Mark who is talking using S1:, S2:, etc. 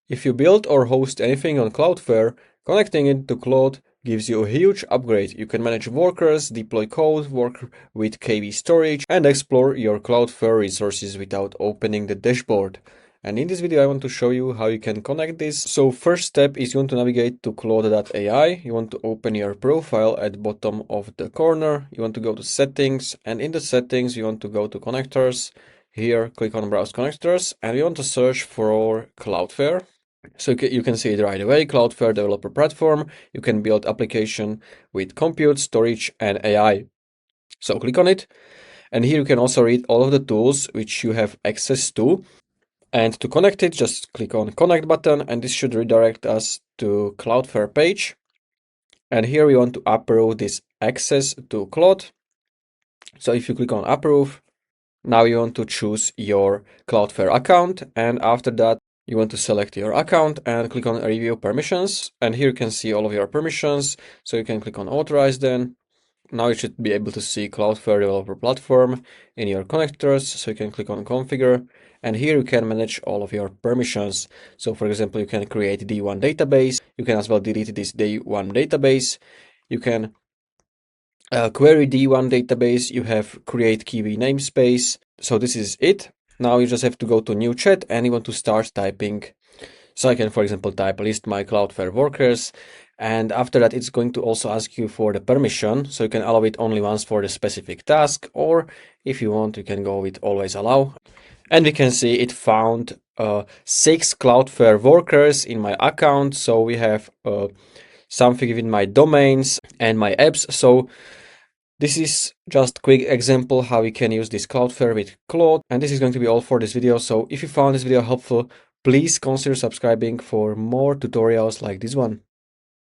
S1: If you build or host anything on Cloudflare, connecting it to Claude gives you a huge upgrade. You can manage workers, deploy code, work with KV storage, and explore your Cloudflare resources without opening the dashboard. And in this video, I want to show you how you can connect this. So first step is you want to navigate to claudeai. You want to open your profile at the bottom of the corner. You want to go to settings, and in the settings, you want to go to connectors. Here, click on browse connectors, and you want to search for Cloudflare. So you can see it right away, Cloudflare Developer Platform. You can build application with compute, storage, and AI. So click on it. And here you can also read all of the tools which you have access to. And to connect it, just click on connect button, and this should redirect us to Cloudflare page. And here we want to approve this access to Claude. So if you click on approve, now you want to choose your Cloudflare account, and after that, you want to select your account and click on review permissions. And here you can see all of your permissions. So you can click on authorize then. Now you should be able to see Cloudflare Developer Platform in your connectors. So you can click on configure. And here you can manage all of your permissions. So for example, you can create D1 database. You can as well delete this D1 database. You can query D1 database. You have create key namespace. So this is it. Now you just have to go to new chat and you want to start typing. So I can, for example, type list my Cloudflare workers. And after that, it's going to also ask you for the permission. So you can allow it only once for the specific task, or if you want, you can go with always allow. And we can see it found 6 Cloudflare workers in my account. So we have something with my domains and my apps. So this is just a quick example how we can use this Cloudflare with Claude. And this is going to be all for this video. So if you found this video helpful, please consider subscribing for more tutorials like this one.